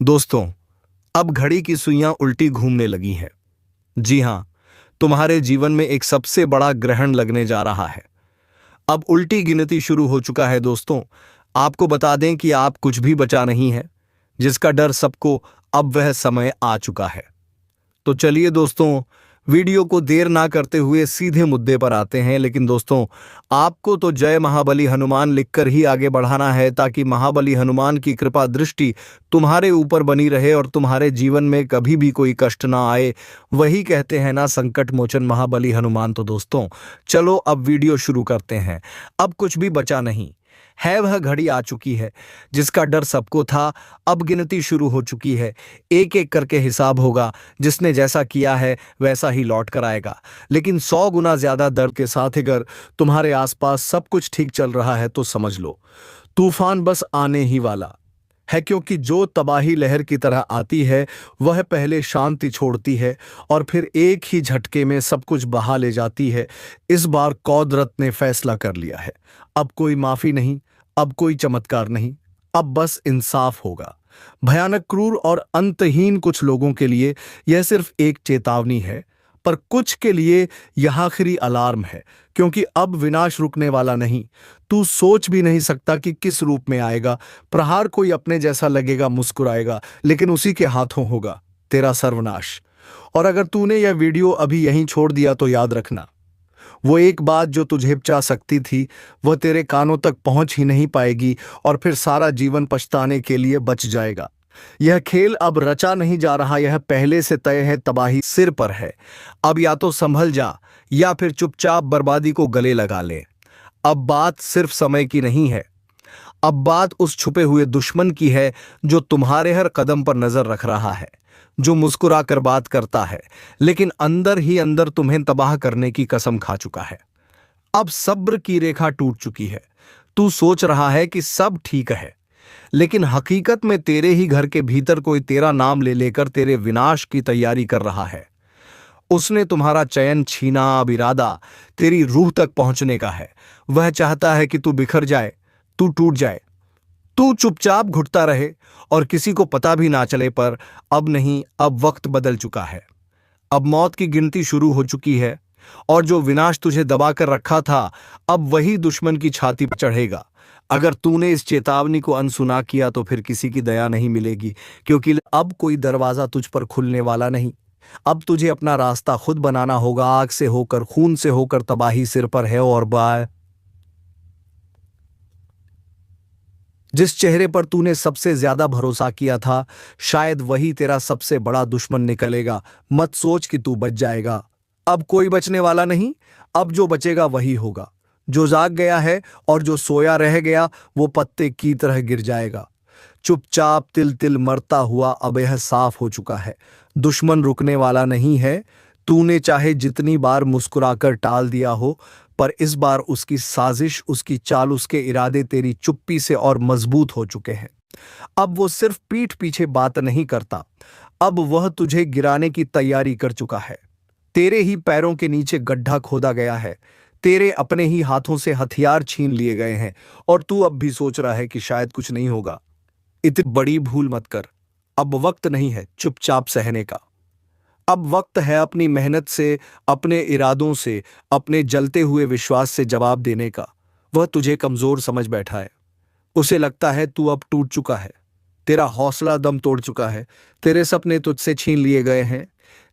दोस्तों, अब घड़ी की सुइयां उल्टी घूमने लगी हैं। जी हां, तुम्हारे जीवन में एक सबसे बड़ा ग्रहण लगने जा रहा है। अब उल्टी गिनती शुरू हो चुका है दोस्तों। आपको बता दें कि आप कुछ भी बचा नहीं है, जिसका डर सबको, अब वह समय आ चुका है। तो चलिए दोस्तों, वीडियो को देर ना करते हुए सीधे मुद्दे पर आते हैं। लेकिन दोस्तों, आपको तो जय महाबली हनुमान लिखकर ही आगे बढ़ाना है, ताकि महाबली हनुमान की कृपा दृष्टि तुम्हारे ऊपर बनी रहे और तुम्हारे जीवन में कभी भी कोई कष्ट ना आए। वही कहते हैं ना, संकट मोचन महाबली हनुमान। तो दोस्तों, चलो अब वीडियो शुरू करते हैं। अब कुछ भी बचा नहीं है, वह घड़ी आ चुकी है जिसका डर सबको था। अब गिनती शुरू हो चुकी है, एक एक करके हिसाब होगा। जिसने जैसा किया है वैसा ही लौट कर आएगा। लेकिन 100 गुना ज्यादा दर्द के साथ अगर तुम्हारे आसपास सब कुछ ठीक चल रहा है तो समझ लो, तूफान बस आने ही वाला है। क्योंकि जो तबाही लहर की तरह आती है, वह पहले शांति छोड़ती है और फिर एक ही झटके में सब कुछ बहा ले जाती है। इस बार कौदरत ने फैसला कर लिया है। अब कोई माफी नहीं, अब कोई चमत्कार नहीं, अब बस इंसाफ होगा। भयानक, क्रूर और अंतहीन कुछ लोगों के लिए यह सिर्फ एक चेतावनी है, पर कुछ के लिए यह आखिरी अलार्म है। क्योंकि अब विनाश रुकने वाला नहीं। तू सोच भी नहीं सकता कि किस रूप में आएगा। प्रहार कोई अपने जैसा लगेगा, मुस्कुराएगा, लेकिन उसी के हाथों होगा तेरा सर्वनाश। और अगर तूने यह वीडियो अभी यहीं छोड़ दिया तो याद रखना, वो एक बात जो तुझे बचा सकती थी, वह तेरे कानों तक पहुंच ही नहीं पाएगी और फिर सारा जीवन पछताने के लिए बच जाएगा। यह खेल अब रचा नहीं जा रहा, यह पहले से तय है। तबाही सिर पर है। अब या तो संभल जा या फिर चुपचाप बर्बादी को गले लगा ले। अब बात सिर्फ समय की नहीं है, अब बात उस छुपे हुए दुश्मन की है जो तुम्हारे हर कदम पर नजर रख रहा है, जो मुस्कुरा कर बात करता है लेकिन अंदर ही अंदर तुम्हें तबाह करने की कसम खा चुका है। अब सब्र की रेखा टूट चुकी है। तू सोच रहा है कि सब ठीक है, लेकिन हकीकत में तेरे ही घर के भीतर कोई तेरा नाम ले लेकर तेरे विनाश की तैयारी कर रहा है। उसने तुम्हारा चयन छीना। अब इरादा तेरी रूह तक पहुंचने का है। वह चाहता है कि तू बिखर जाए, तू टूट जाए, तू चुपचाप घुटता रहे और किसी को पता भी ना चले। पर अब नहीं, अब वक्त बदल चुका है। अब मौत की गिनती शुरू हो चुकी है और जो विनाश तुझे दबा कर रखा था, अब वही दुश्मन की छाती पर चढ़ेगा। अगर तूने इस चेतावनी को अनसुना किया तो फिर किसी की दया नहीं मिलेगी। क्योंकि अब कोई दरवाजा तुझ पर खुलने वाला नहीं। अब तुझे अपना रास्ता खुद बनाना होगा। आग से होकर, खून से होकर तबाही सिर पर है। और जिस चेहरे पर तूने सबसे ज्यादा भरोसा किया था, शायद वही तेरा सबसे बड़ा दुश्मन निकलेगा। मत सोच कि तू बच जाएगा। अब कोई बचने वाला नहीं। अब जो बचेगा वही होगा। जो जाग गया है और जो सोया रह गया, वो पत्ते की तरह गिर जाएगा। चुपचाप, तिल तिल मरता हुआ अब यह साफ हो चुका है, दुश्मन रुकने वाला नहीं है। तूने चाहे जितनी बार मुस्कुराकर टाल दिया हो, पर इस बार उसकी साजिश, उसकी चाल, उसके इरादे तेरी चुप्पी से और मजबूत हो चुके हैं। अब वो सिर्फ पीठ पीछे बात नहीं करता, अब वह तुझे गिराने की तैयारी कर चुका है। तेरे ही पैरों के नीचे गड्ढा खोदा गया है। तेरे अपने ही हाथों से हथियार छीन लिए गए हैं और तू अब भी सोच रहा है कि शायद कुछ नहीं होगा। इतनी बड़ी भूल मत कर। अब वक्त नहीं है चुपचाप सहने का। अब वक्त है अपनी मेहनत से, अपने इरादों से, अपने जलते हुए विश्वास से जवाब देने का। वह तुझे कमजोर समझ बैठा है। उसे लगता है तू अब टूट चुका है। तेरा हौसला दम तोड़ चुका है। तेरे सपने तुझसे छीन लिए गए हैं।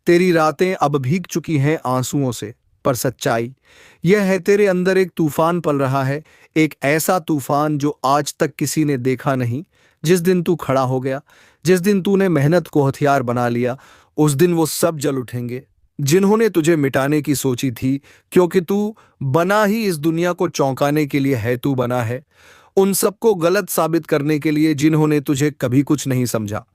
तेरी रातें अब भीग चुकी हैं आंसुओं से। पर सच्चाई यह है, तेरे अंदर एक तूफान पल रहा है। एक ऐसा तूफान जो आज तक किसी ने देखा नहीं। जिस दिन तू खड़ा हो गया, जिस दिन तूने मेहनत को हथियार बना लिया, उस दिन वो सब जल उठेंगे जिन्होंने तुझे मिटाने की सोची थी। क्योंकि तू बना ही इस दुनिया को चौंकाने के लिए है। तू बना है उन सबको गलत साबित करने के लिए जिन्होंने तुझे कभी कुछ नहीं समझा।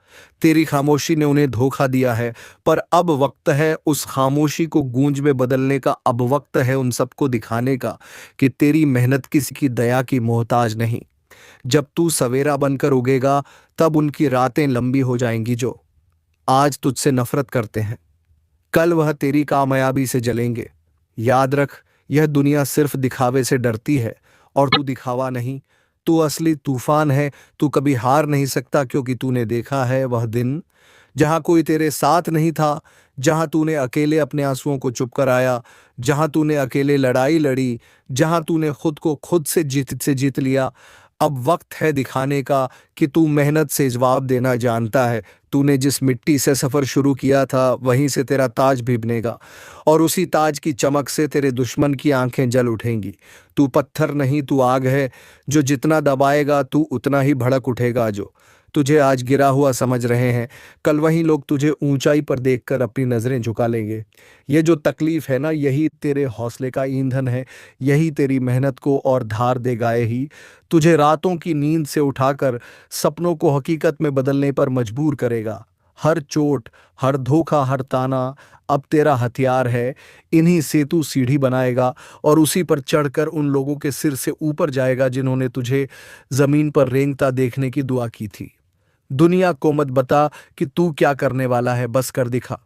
तेरी खामोशी ने उन्हें धोखा दिया है, पर अब वक्त है उस खामोशी को गूंज में बदलने का। अब वक्त है उन सबको दिखाने का कि तेरी मेहनत किसी की दया की मोहताज नहीं। जब तू सवेरा बनकर उगेगा, तब उनकी रातें लंबी हो जाएंगी जो आज तुझसे नफरत करते हैं। कल वह तेरी कामयाबी से जलेंगे। याद रख, यह दुनिया सिर्फ दिखावे से डरती है और तू दिखावा नहीं, तू असली तूफान है। तू कभी हार नहीं सकता क्योंकि तूने देखा है वह दिन जहां कोई तेरे साथ नहीं था, जहां तूने अकेले अपने आंसुओं को चुप कराया, जहां तूने अकेले लड़ाई लड़ी, जहां तूने खुद को खुद से जीत लिया। अब वक्त है दिखाने का कि तू मेहनत से जवाब देना जानता है। तूने जिस मिट्टी से सफ़र शुरू किया था वहीं से तेरा ताज भी बनेगा, और उसी ताज की चमक से तेरे दुश्मन की आंखें जल उठेंगी। तू पत्थर नहीं, तू आग है, जो जितना दबाएगा तू उतना ही भड़क उठेगा। जो तुझे आज गिरा हुआ समझ रहे हैं, कल वही लोग तुझे ऊंचाई पर देखकर अपनी नज़रें झुका लेंगे। ये जो तकलीफ है ना, यही तेरे हौसले का ईंधन है, यही तेरी मेहनत को और धार देगा, ही तुझे रातों की नींद से उठाकर सपनों को हकीकत में बदलने पर मजबूर करेगा। हर चोट, हर धोखा, हर ताना अब तेरा हथियार है। इन्हीं से तू सीढ़ी बनाएगा और उसी पर चढ़कर उन लोगों के सिर से ऊपर जाएगा जिन्होंने तुझे जमीन पर रेंगता देखने की दुआ की थी। दुनिया को मत बता कि तू क्या करने वाला है, बस कर दिखा,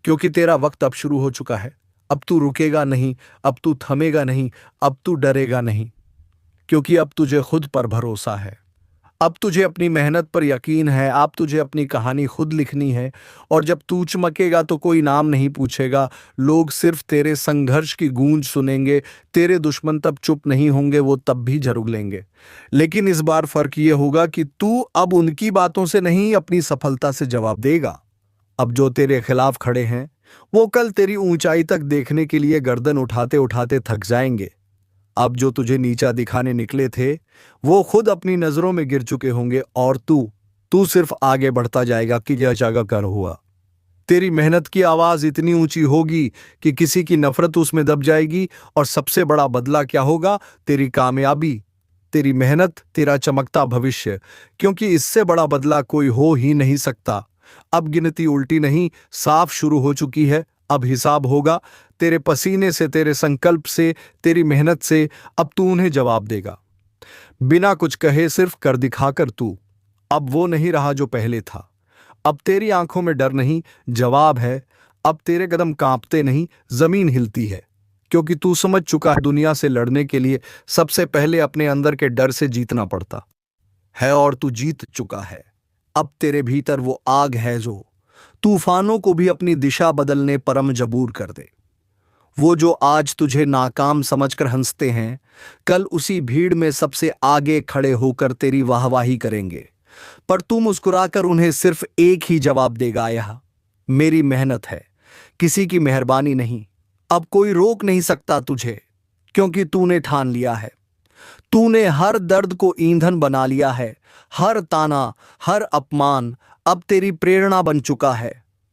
क्योंकि तेरा वक्त अब शुरू हो चुका है। अब तू रुकेगा नहीं, अब तू थमेगा नहीं, अब तू डरेगा नहीं, क्योंकि अब तुझे खुद पर भरोसा है। अब तुझे अपनी मेहनत पर यकीन है। अब तुझे अपनी कहानी खुद लिखनी है, और जब तू चमकेगा तो कोई नाम नहीं पूछेगा, लोग सिर्फ तेरे संघर्ष की गूंज सुनेंगे। तेरे दुश्मन तब चुप नहीं होंगे, वो तब भी झरुक लेंगे। लेकिन इस बार फर्क ये होगा कि तू अब उनकी बातों से नहीं, अपनी सफलता से जवाब देगा। अब जो तेरे खिलाफ खड़े हैं वो कल तेरी ऊंचाई तक देखने के लिए गर्दन उठाते उठाते थक जाएंगे। अब जो तुझे नीचा दिखाने निकले थे वो खुद अपनी नजरों में गिर चुके होंगे, और तू सिर्फ आगे बढ़ता जाएगा कि यह जगह कर हुआ। तेरी मेहनत की आवाज इतनी ऊंची होगी कि किसी की नफरत उसमें दब जाएगी, और सबसे बड़ा बदला क्या होगा? तेरी कामयाबी, तेरी मेहनत, तेरा चमकता भविष्य, क्योंकि इससे बड़ा बदला कोई हो ही नहीं सकता। अब गिनती उल्टी नहीं, साफ शुरू हो चुकी है। अब हिसाब होगा तेरे पसीने से, तेरे संकल्प से, तेरी मेहनत से। अब तू उन्हें जवाब देगा, बिना कुछ कहे, सिर्फ कर दिखाकर। तू अब वो नहीं रहा जो पहले था। अब तेरी आंखों में डर नहीं, जवाब है। अब तेरे कदम कांपते नहीं, जमीन हिलती है, क्योंकि तू समझ चुका है दुनिया से लड़ने के लिए सबसे पहले अपने अंदर के डर से जीतना पड़ता है, और तू जीत चुका है। अब तेरे भीतर वो आग है जो तूफानों को भी अपनी दिशा बदलने पर मजबूर कर दे। वो जो आज तुझे नाकाम समझकर हंसते हैं, कल उसी भीड़ में सबसे आगे खड़े होकर तेरी वाहवाही करेंगे। पर तू मुस्कुराकर उन्हें सिर्फ एक ही जवाब देगा, यह मेरी मेहनत है, किसी की मेहरबानी नहीं। अब कोई रोक नहीं सकता तुझे, क्योंकि तूने ठान लिया है। तूने हर दर्द को ईंधन बना लिया है। हर ताना, हर अपमान अब तेरी प्रेरणा बन चुका है।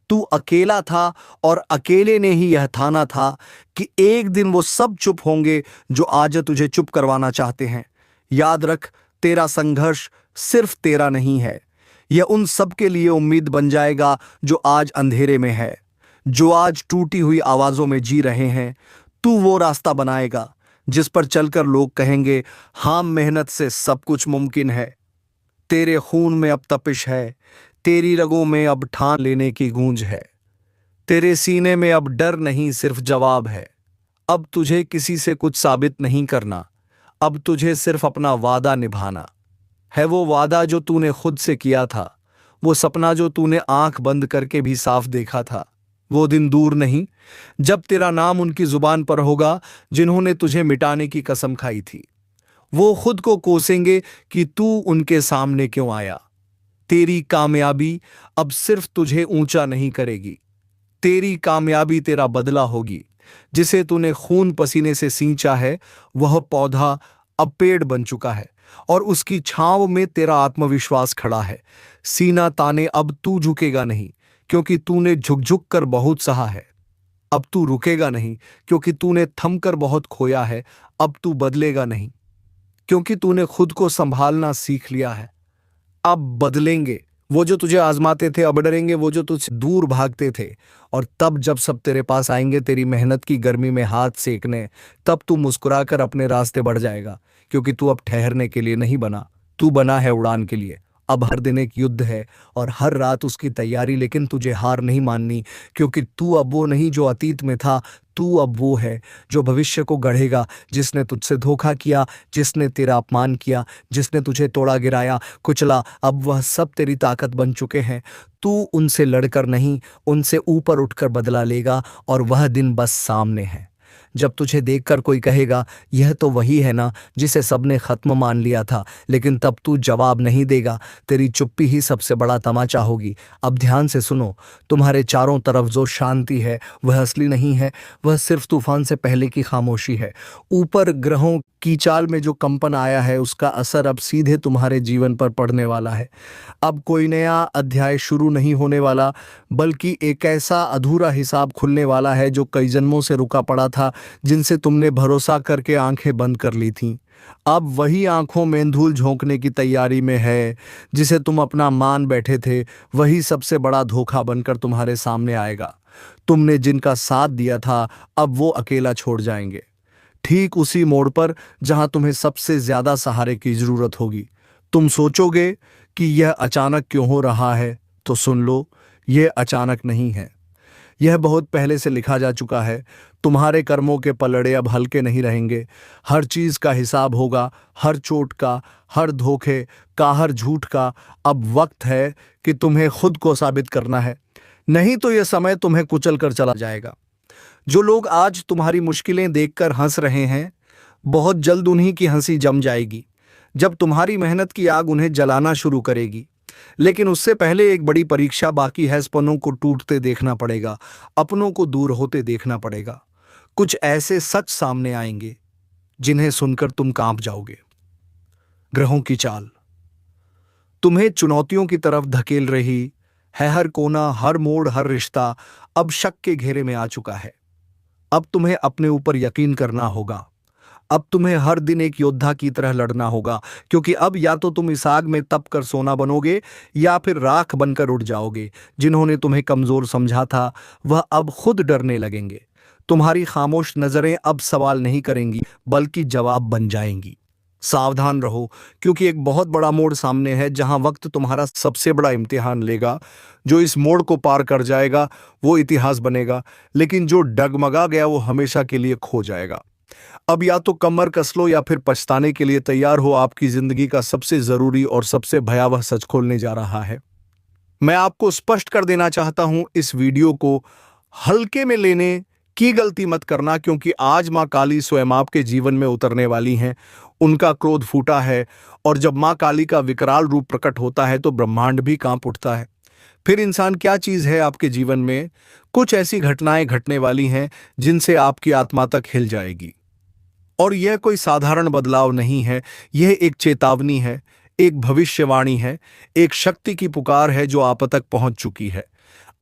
तू अकेला था, और अकेले ने ही यह ठाना था कि एक दिन वो सब चुप होंगे जो आज तुझे चुप करवाना चाहते हैं। याद रख, तेरा संघर्ष सिर्फ तेरा नहीं है, यह उन सब के लिए उम्मीद बन जाएगा जो आज अंधेरे में है, जो आज टूटी हुई आवाजों में जी रहे हैं। तू वो रास्ता बनाएगा जिस पर चलकर लोग कहेंगे, हाँ, मेहनत से सब कुछ मुमकिन है। तेरे खून में अब तपिश है, तेरी रगों में अब ठान लेने की गूंज है। तेरे सीने में अब डर नहीं, सिर्फ जवाब है। अब तुझे किसी से कुछ साबित नहीं करना, अब तुझे सिर्फ अपना वादा निभाना है। वो वादा जो तूने खुद से किया था, वो सपना जो तूने आंख बंद करके भी साफ देखा था। वो दिन दूर नहीं जब तेरा नाम उनकी जुबान पर होगा जिन्होंने तुझे मिटाने की कसम खाई थी। वो खुद को कोसेंगे कि तू उनके सामने क्यों आया। तेरी कामयाबी अब सिर्फ तुझे ऊंचा नहीं करेगी, तेरी कामयाबी तेरा बदला होगी। जिसे तूने खून पसीने से सींचा है, वह पौधा अब पेड़ बन चुका है, और उसकी छांव में तेरा आत्मविश्वास खड़ा है। सीना ताने, अब तू झुकेगा नहीं, क्योंकि तूने झुक झुक कर बहुत सहा है। अब तू रुकेगा नहीं, क्योंकि तूने थमकर बहुत खोया है। अब तू बदलेगा नहीं, क्योंकि तूने खुद को संभालना सीख लिया है। अब बदलेंगे वो जो तुझे आजमाते थे, अब डरेंगे वो जो तुझसे दूर भागते थे। और तब जब सब तेरे पास आएंगे तेरी मेहनत की गर्मी में हाथ सेकने, तब तू मुस्कुराकर अपने रास्ते बढ़ जाएगा, क्योंकि तू अब ठहरने के लिए नहीं बना, तू बना है उड़ान के लिए। अब हर दिन एक युद्ध है और हर रात उसकी तैयारी, लेकिन तुझे हार नहीं माननी, क्योंकि तू अब वो नहीं जो अतीत में था, तू अब वो है जो भविष्य को गढ़ेगा। जिसने तुझसे धोखा किया, जिसने तेरा अपमान किया, जिसने तुझे तोड़ा, गिराया, कुचला, अब वह सब तेरी ताकत बन चुके हैं। तू उनसे लड़कर नहीं, उनसे ऊपर उठकर बदला लेगा और वह दिन बस सामने है। जब तुझे देखकर कोई कहेगा यह तो वही है ना जिसे सबने खत्म मान लिया था, लेकिन तब तू जवाब नहीं देगा। तेरी चुप्पी ही सबसे बड़ा तमाचा होगी। अब ध्यान से सुनो, तुम्हारे चारों तरफ जो शांति है वह असली नहीं है, वह सिर्फ तूफान से पहले की खामोशी है। ऊपर ग्रहों की चाल में जो कंपन आया है उसका असर अब सीधे तुम्हारे जीवन पर पड़ने वाला है। अब कोई नया अध्याय शुरू नहीं होने वाला, बल्कि एक ऐसा अधूरा हिसाब खुलने वाला है जो कई जन्मों से रुका पड़ा था, जिनसे तुमने भरोसा करके आंखें बंद कर ली थीं। अब वही आंखों में धूल झोंकने की तैयारी में है। जिसे तुम अपना मान बैठे थे वही सबसे बड़ा धोखा बनकर तुम्हारे सामने आएगा। तुमने जिनका साथ दिया था अब वो अकेला छोड़ जाएंगे, ठीक उसी मोड़ पर जहां तुम्हें सबसे ज्यादा सहारे की जरूरत होगी। तुम सोचोगे कि यह अचानक क्यों हो रहा है, तो सुन लो, यह अचानक नहीं है। यह बहुत पहले से लिखा जा चुका है। तुम्हारे कर्मों के पलड़े अब हल्के नहीं रहेंगे। हर चीज का हिसाब होगा, हर चोट का, हर धोखे का, हर झूठ का। अब वक्त है कि तुम्हें खुद को साबित करना है, नहीं तो यह समय तुम्हें कुचल कर चला जाएगा। जो लोग आज तुम्हारी मुश्किलें देखकर हंस रहे हैं, बहुत जल्द उन्हीं की हंसी जम जाएगी जब तुम्हारी मेहनत की आग उन्हें जलाना शुरू करेगी। लेकिन उससे पहले एक बड़ी परीक्षा बाकी है। सपनों को टूटते देखना पड़ेगा, अपनों को दूर होते देखना पड़ेगा। कुछ ऐसे सच सामने आएंगे जिन्हें सुनकर तुम कांप जाओगे। ग्रहों की चाल तुम्हें चुनौतियों की तरफ धकेल रही है। हर कोना, हर मोड़, हर रिश्ता अब शक के घेरे में आ चुका है। अब तुम्हें अपने ऊपर यकीन करना होगा। अब तुम्हें हर दिन एक योद्धा की तरह लड़ना होगा, क्योंकि अब या तो तुम इस आग में तप कर सोना बनोगे या फिर राख बनकर उड़ जाओगे। जिन्होंने तुम्हें कमजोर समझा था वह अब खुद डरने लगेंगे। तुम्हारी खामोश नजरें अब सवाल नहीं करेंगी बल्कि जवाब बन जाएंगी। सावधान रहो, क्योंकि एक बहुत बड़ा मोड़ सामने है जहां वक्त तुम्हारा सबसे बड़ा इम्तिहान लेगा। जो इस मोड़ को पार कर जाएगा वो इतिहास बनेगा, लेकिन जो डगमगा गया वो हमेशा के लिए खो जाएगा। अब या तो कमर कस लो या फिर पछताने के लिए तैयार हो। आपकी जिंदगी का सबसे जरूरी और सबसे भयावह सच खोलने जा रहा है। मैं आपको स्पष्ट कर देना चाहता हूं, इस वीडियो को हल्के में लेने की गलती मत करना, क्योंकि आज मां काली स्वयं आपके जीवन में उतरने वाली हैं। उनका क्रोध फूटा है और जब मां काली का विकराल रूप प्रकट होता है तो ब्रह्मांड भी कांप उठता है। फिर इंसान क्या चीज है आपके जीवन में? कुछ ऐसी घटनाएं घटने वाली हैं जिनसे आपकी आत्मा तक हिल जाएगी। और यह कोई साधारण बदलाव नहीं है, यह एक चेतावनी है, एक भविष्यवाणी है, एक शक्ति की पुकार है जो आप तक पहुंच चुकी है।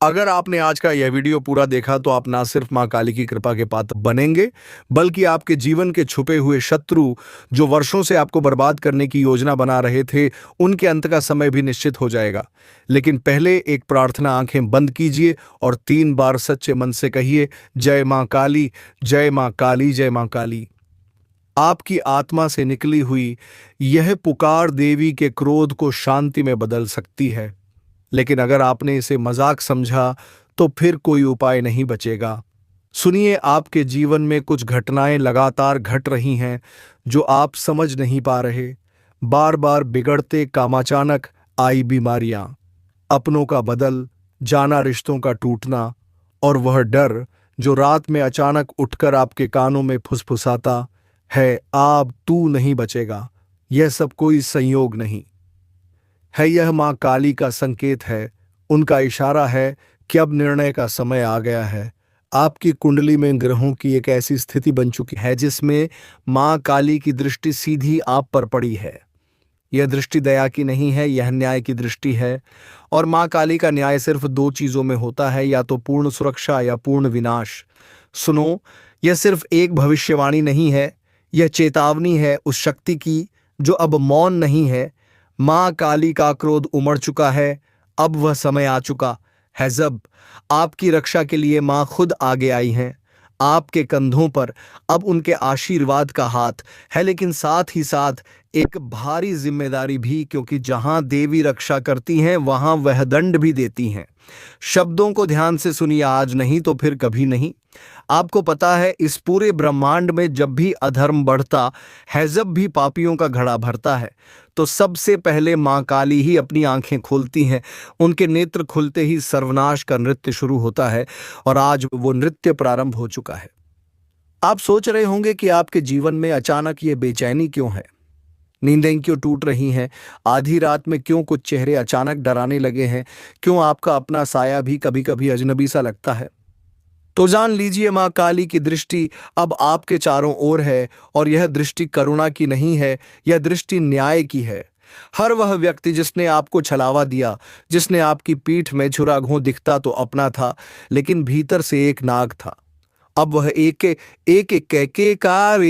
अगर आपने आज का यह वीडियो पूरा देखा तो आप ना सिर्फ मां काली की कृपा के पात्र बनेंगे, बल्कि आपके जीवन के छुपे हुए शत्रु जो वर्षों से आपको बर्बाद करने की योजना बना रहे थे, उनके अंत का समय भी निश्चित हो जाएगा। लेकिन पहले एक प्रार्थना, आंखें बंद कीजिए और 3 बार सच्चे मन से कहिए, जय मां काली, जय मां काली, जय मां काली। आपकी आत्मा से निकली हुई यह पुकार देवी के क्रोध को शांति में बदल सकती है। लेकिन अगर आपने इसे मजाक समझा तो फिर कोई उपाय नहीं बचेगा। सुनिए, आपके जीवन में कुछ घटनाएं लगातार घट रही हैं जो आप समझ नहीं पा रहे। बार बार बिगड़ते काम, अचानक आई बीमारियां, अपनों का बदल जाना, रिश्तों का टूटना, और वह डर जो रात में अचानक उठकर आपके कानों में फुसफुसाता है, आप तू नहीं बचेगा। यह सब कोई संयोग नहीं है, यह मां काली का संकेत है। उनका इशारा है कि अब निर्णय का समय आ गया है। आपकी कुंडली में ग्रहों की एक ऐसी स्थिति बन चुकी है जिसमें मां काली की दृष्टि सीधी आप पर पड़ी है। यह दृष्टि दया की नहीं है, यह न्याय की दृष्टि है। और मां काली का न्याय सिर्फ 2 चीजों में होता है, या तो पूर्ण सुरक्षा या पूर्ण विनाश। सुनो, यह सिर्फ एक भविष्यवाणी नहीं है, यह चेतावनी है उस शक्ति की जो अब मौन नहीं है। मां काली का क्रोध उमड़ चुका है, अब वह समय आ चुका है जब आपकी रक्षा के लिए मां खुद आगे आई हैं। आपके कंधों पर अब उनके आशीर्वाद का हाथ है, लेकिन साथ ही साथ एक भारी जिम्मेदारी भी, क्योंकि जहां देवी रक्षा करती हैं वहां वह दंड भी देती हैं। शब्दों को ध्यान से सुनिए, आज नहीं तो फिर कभी नहीं। आपको पता है, इस पूरे ब्रह्मांड में जब भी अधर्म बढ़ता है, जब भी पापियों का घड़ा भरता है, तो सबसे पहले मां काली ही अपनी आंखें खोलती हैं। उनके नेत्र खुलते ही सर्वनाश का नृत्य शुरू होता है, और आज वो नृत्य प्रारंभ हो चुका है। आप सोच रहे होंगे कि आपके जीवन में अचानक ये बेचैनी क्यों है, नींदें क्यों टूट रही हैं, आधी रात में क्यों कुछ चेहरे अचानक डराने लगे हैं, क्यों आपका अपना साया भी कभी कभी अजनबी सा लगता है। तो जान लीजिए, मां काली की दृष्टि अब आपके चारों ओर है, और यह दृष्टि करुणा की नहीं है, यह दृष्टि न्याय की है। हर वह व्यक्ति जिसने आपको छलावा दिया, जिसने आपकी पीठ में छुरा घों दिखता तो अपना था, लेकिन भीतर से एक नाग था, अब वह एक एक के कार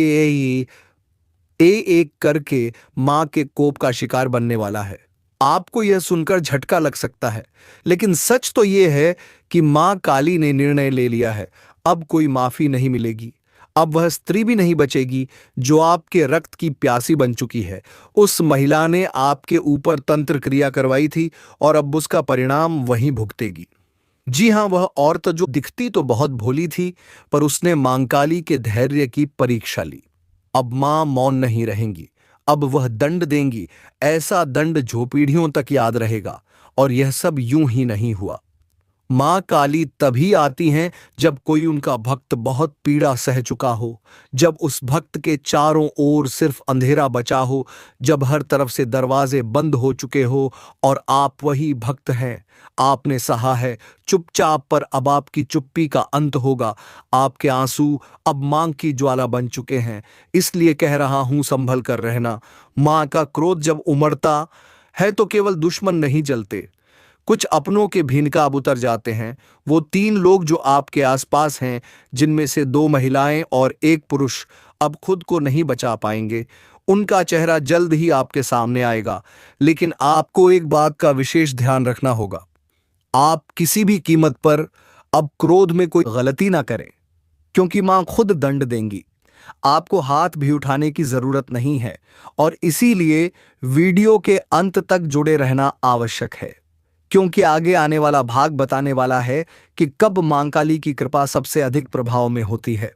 एक करके मां के कोप का शिकार बनने वाला है। आपको यह सुनकर झटका लग सकता है, लेकिन सच तो यह है कि मां काली ने निर्णय ले लिया है। अब कोई माफी नहीं मिलेगी। अब वह स्त्री भी नहीं बचेगी जो आपके रक्त की प्यासी बन चुकी है। उस महिला ने आपके ऊपर तंत्र क्रिया करवाई थी, और अब उसका परिणाम वही भुगतेगी। जी हां, वह औरत जो दिखती तो बहुत भोली थी, पर उसने मां काली के धैर्य की परीक्षा ली। अब मां मौन नहीं रहेंगी, अब वह दंड देंगी, ऐसा दंड जो पीढ़ियों तक याद रहेगा। और यह सब यूं ही नहीं हुआ। मां काली तभी आती हैं जब कोई उनका भक्त बहुत पीड़ा सह चुका हो, जब उस भक्त के चारों ओर सिर्फ अंधेरा बचा हो, जब हर तरफ से दरवाजे बंद हो चुके हो, और आप वही भक्त हैं। आपने सहा है चुपचाप, पर अब आपकी चुप्पी का अंत होगा। आपके आंसू अब मांग की ज्वाला बन चुके हैं, इसलिए कह रहा हूं, संभल कर रहना। मां का क्रोध जब उमड़ता है तो केवल दुश्मन नहीं जलते, कुछ अपनों के भी नकाब उतर जाते हैं। वो 3 लोग जो आपके आसपास हैं, जिनमें से 2 महिलाएं और 1 पुरुष, अब खुद को नहीं बचा पाएंगे। उनका चेहरा जल्द ही आपके सामने आएगा, लेकिन आपको एक बात का विशेष ध्यान रखना होगा। आप किसी भी कीमत पर अब क्रोध में कोई गलती ना करें, क्योंकि मां खुद दंड देंगी। आपको हाथ भी उठाने की जरूरत नहीं है, और इसीलिए वीडियो के अंत तक जुड़े रहना आवश्यक है, क्योंकि आगे आने वाला भाग बताने वाला है कि कब मां काली की कृपा सबसे अधिक प्रभाव में होती है।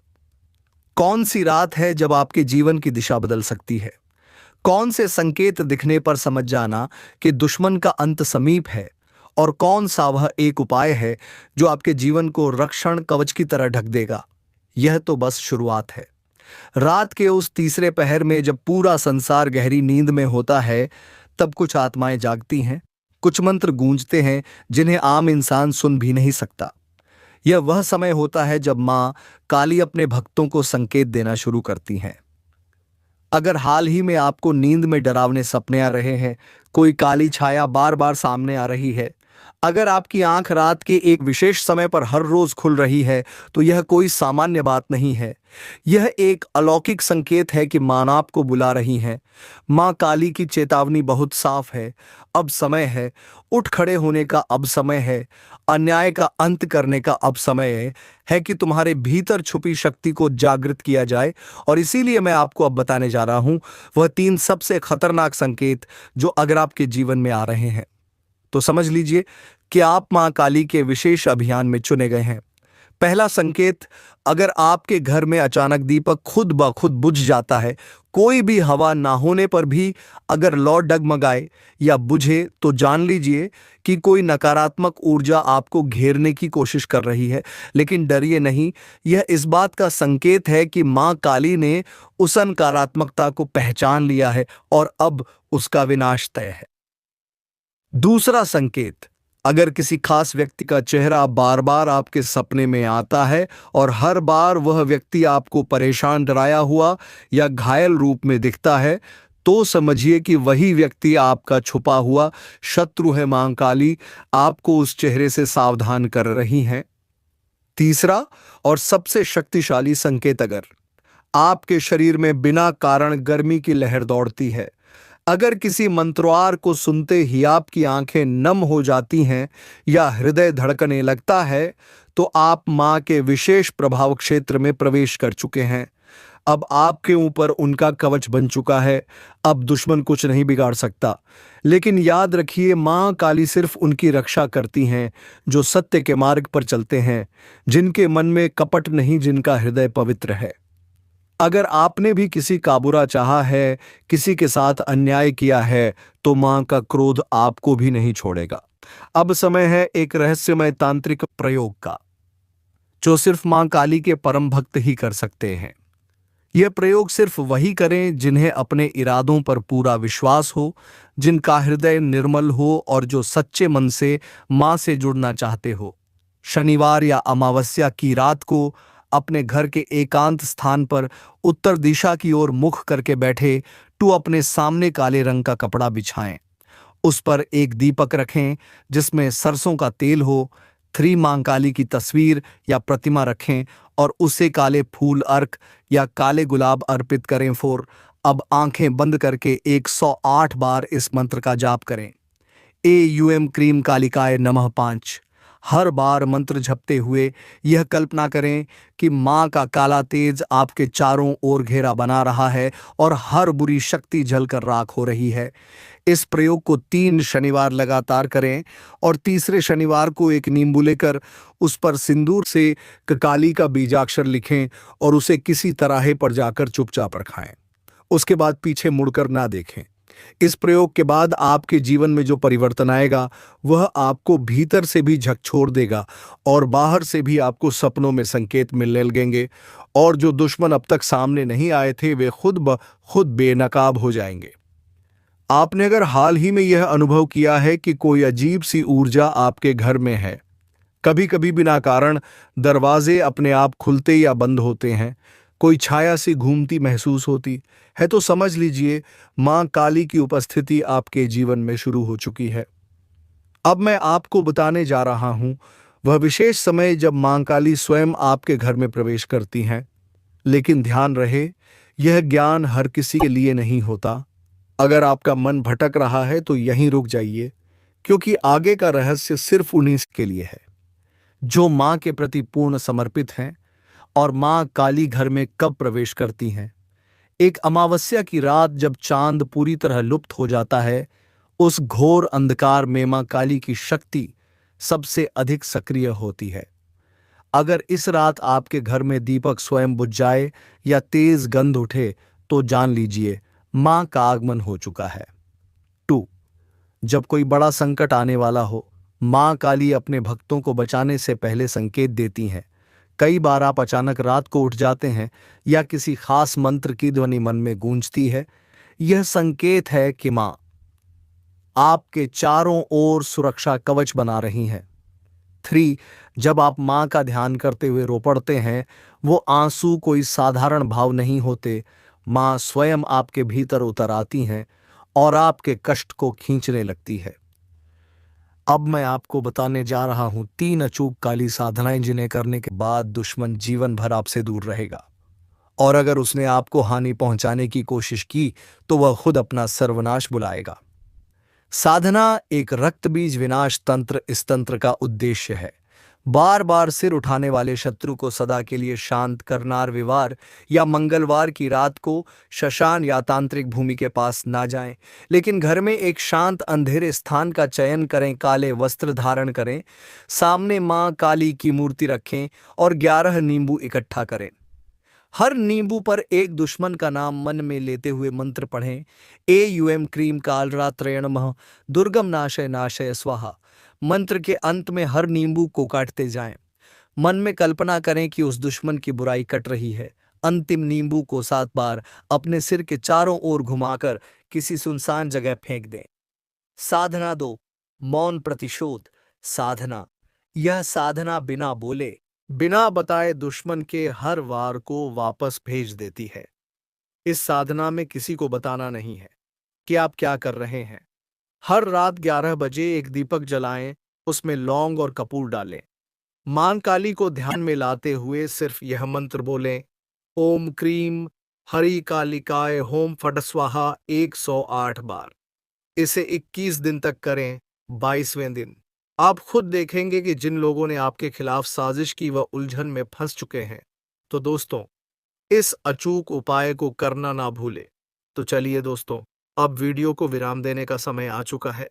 कौन सी रात है जब आपके जीवन की दिशा बदल सकती है। कौन से संकेत दिखने पर समझ जाना कि दुश्मन का अंत समीप है, और कौन सा वह एक उपाय है जो आपके जीवन को रक्षण कवच की तरह ढक देगा। यह तो बस शुरुआत है। रात के उस तीसरे पहर में जब पूरा संसार गहरी नींद में होता है, तब कुछ आत्माएं जागती हैं, कुछ मंत्र गूंजते हैं जिन्हें आम इंसान सुन भी नहीं सकता। यह वह समय होता है जब मां काली अपने भक्तों को संकेत देना शुरू करती हैं। अगर हाल ही में आपको नींद में डरावने सपने आ रहे हैं, कोई काली छाया बार बार सामने आ रही है, अगर आपकी आंख रात के एक विशेष समय पर हर रोज खुल रही है, तो यह कोई सामान्य बात नहीं है। यह एक अलौकिक संकेत है कि मां आपको बुला रही हैं। मां काली की चेतावनी बहुत साफ है। अब समय है, उठ खड़े होने का अब समय है, अन्याय का अंत करने का अब समय है कि तुम्हारे भीतर छुपी शक्ति को जागृत किया जाए। और इसीलिए मैं आपको अब बताने जा रहा हूं वह 3 सबसे खतरनाक संकेत जो अगर आपके जीवन में आ रहे हैं, तो समझ लीजिए कि आप मां काली के विशेष अभियान में चुने गए हैं। पहला संकेत, अगर आपके घर में अचानक दीपक खुद ब खुद बुझ जाता है, कोई भी हवा ना होने पर भी अगर लौ डगमगाए या बुझे, तो जान लीजिए कि कोई नकारात्मक ऊर्जा आपको घेरने की कोशिश कर रही है। लेकिन डरिए नहीं, यह इस बात का संकेत है कि मां काली ने उस नकारात्मकता को पहचान लिया है और अब उसका विनाश तय है। दूसरा संकेत, अगर किसी खास व्यक्ति का चेहरा बार बार आपके सपने में आता है और हर बार वह व्यक्ति आपको परेशान, डराया हुआ या घायल रूप में दिखता है, तो समझिए कि वही व्यक्ति आपका छुपा हुआ शत्रु है। मां काली आपको उस चेहरे से सावधान कर रही हैं। तीसरा और सबसे शक्तिशाली संकेत, अगर आपके शरीर में बिना कारण गर्मी की लहर दौड़ती है, अगर किसी मंत्रवार को सुनते ही आपकी आंखें नम हो जाती हैं या हृदय धड़कने लगता है, तो आप मां के विशेष प्रभाव क्षेत्र में प्रवेश कर चुके हैं। अब आपके ऊपर उनका कवच बन चुका है। अब दुश्मन कुछ नहीं बिगाड़ सकता। लेकिन याद रखिए, मां काली सिर्फ उनकी रक्षा करती हैं जो सत्य के मार्ग पर चलते हैं, जिनके मन में कपट नहीं, जिनका हृदय पवित्र है। अगर आपने भी किसी का बुरा चाहा है, किसी के साथ अन्याय किया है, तो मां का क्रोध आपको भी नहीं छोड़ेगा। अब समय है एक रहस्यमय तांत्रिक प्रयोग का, जो सिर्फ मां काली के परम भक्त ही कर सकते हैं। यह प्रयोग सिर्फ वही करें जिन्हें अपने इरादों पर पूरा विश्वास हो, जिनका हृदय निर्मल हो और जो सच्चे मन से मां से जुड़ना चाहते हो। शनिवार या अमावस्या की रात को अपने घर के एकांत स्थान पर उत्तर दिशा की ओर मुख करके बैठे अपने सामने काले रंग का कपड़ा बिछाएं। उस पर एक दीपक रखें जिसमें सरसों का तेल हो। मां काली की तस्वीर या प्रतिमा रखें और उसे काले फूल अर्क या काले गुलाब अर्पित करें। अब आंखें बंद करके 108 बार इस मंत्र का जाप करें। क्रीम कालिकाय नमः 5। हर बार मंत्र जपते हुए यह कल्पना करें कि मां का काला तेज आपके चारों ओर घेरा बना रहा है और हर बुरी शक्ति जलकर राख हो रही है। इस प्रयोग को 3 शनिवार लगातार करें और तीसरे शनिवार को एक नींबू लेकर उस पर सिंदूर से काली का बीजाक्षर लिखें और उसे किसी तराहे पर जाकर चुपचाप रखाएं। उसके बाद पीछे मुड़कर ना देखें। इस प्रयोग के बाद आपके जीवन में जो परिवर्तन आएगा वह आपको भीतर से भी झकझोर देगा और बाहर से भी आपको सपनों में संकेत मिलने लगेंगे, और जो दुश्मन अब तक सामने नहीं आए थे वे खुद ब खुद बेनकाब हो जाएंगे। आपने अगर हाल ही में यह अनुभव किया है कि कोई अजीब सी ऊर्जा आपके घर में है, कभी कभी बिना कारण दरवाजे अपने आप खुलते या बंद होते हैं, कोई छाया सी घूमती महसूस होती है, तो समझ लीजिए मां काली की उपस्थिति आपके जीवन में शुरू हो चुकी है। अब मैं आपको बताने जा रहा हूं वह विशेष समय जब मां काली स्वयं आपके घर में प्रवेश करती हैं। लेकिन ध्यान रहे, यह ज्ञान हर किसी के लिए नहीं होता। अगर आपका मन भटक रहा है तो यहीं रुक जाइए, क्योंकि आगे का रहस्य सिर्फ उन्हीं के लिए है जो मां के प्रति पूर्ण समर्पित हैं। और मां काली घर में कब प्रवेश करती हैं? एक अमावस्या की रात जब चांद पूरी तरह लुप्त हो जाता है, उस घोर अंधकार में मां काली की शक्ति सबसे अधिक सक्रिय होती है। अगर इस रात आपके घर में दीपक स्वयं बुझ जाए या तेज गंध उठे, तो जान लीजिए मां का आगमन हो चुका है। 2 जब कोई बड़ा संकट आने वाला हो, मां काली अपने भक्तों को बचाने से पहले संकेत देती हैं। कई बार आप अचानक रात को उठ जाते हैं या किसी खास मंत्र की ध्वनि मन में गूंजती है। यह संकेत है कि मां आपके चारों ओर सुरक्षा कवच बना रही हैं। 3 जब आप मां का ध्यान करते हुए रो पड़ते हैं, वो आंसू कोई साधारण भाव नहीं होते। मां स्वयं आपके भीतर उतर आती हैं और आपके कष्ट को खींचने लगती है। अब मैं आपको बताने जा रहा हूं 3 अचूक काली साधनाएं, जिन्हें करने के बाद दुश्मन जीवन भर आपसे दूर रहेगा, और अगर उसने आपको हानि पहुंचाने की कोशिश की तो वह खुद अपना सर्वनाश बुलाएगा। साधना एक रक्त बीज विनाश तंत्र। इस तंत्र का उद्देश्य है बार बार सिर उठाने वाले शत्रु को सदा के लिए शांत करना। रविवार या मंगलवार की रात को श्मशान या तांत्रिक भूमि के पास ना जाएं, लेकिन घर में एक शांत अंधेरे स्थान का चयन करें। काले वस्त्र धारण करें, सामने मां काली की मूर्ति रखें और 11 नींबू इकट्ठा करें। हर नींबू पर एक दुश्मन का नाम मन में लेते हुए मंत्र पढ़ें। क्रीम कालरात्रय नमः, दुर्गम नाशय नाशय स्वाहा। मंत्र के अंत में हर नींबू को काटते जाएं। मन में कल्पना करें कि उस दुश्मन की बुराई कट रही है। अंतिम नींबू को 7 बार अपने सिर के चारों ओर घुमाकर किसी सुनसान जगह फेंक दें। साधना 2 मौन प्रतिशोध साधना। यह साधना बिना बोले, बिना बताए दुश्मन के हर वार को वापस भेज देती है। इस साधना में किसी को बताना नहीं है कि आप क्या कर रहे हैं। हर रात 11 बजे एक दीपक जलाएं, उसमें लौंग और कपूर डालें। मां काली को ध्यान में लाते हुए सिर्फ यह मंत्र बोलें, ओम क्रीम हरि कालिकाय होम फट स्वाहा 108 बार। इसे 21 दिन तक करें। 22वें दिन आप खुद देखेंगे कि जिन लोगों ने आपके खिलाफ साजिश की वह उलझन में फंस चुके हैं। तो दोस्तों, इस अचूक उपाय को करना ना भूले। तो चलिए दोस्तों, अब वीडियो को विराम देने का समय आ चुका है।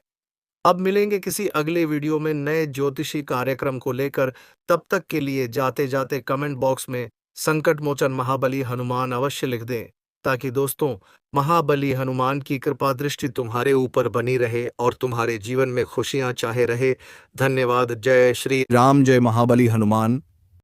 अब मिलेंगे किसी अगले वीडियो में नए ज्योतिषी कार्यक्रम को लेकर। तब तक के लिए जाते जाते कमेंट बॉक्स में संकट मोचन महाबली हनुमान अवश्य लिख दें, ताकि दोस्तों महाबली हनुमान की कृपा दृष्टि तुम्हारे ऊपर बनी रहे और तुम्हारे जीवन में खुशियां चाहे रहे। धन्यवाद। जय श्री राम, जय महाबली हनुमान।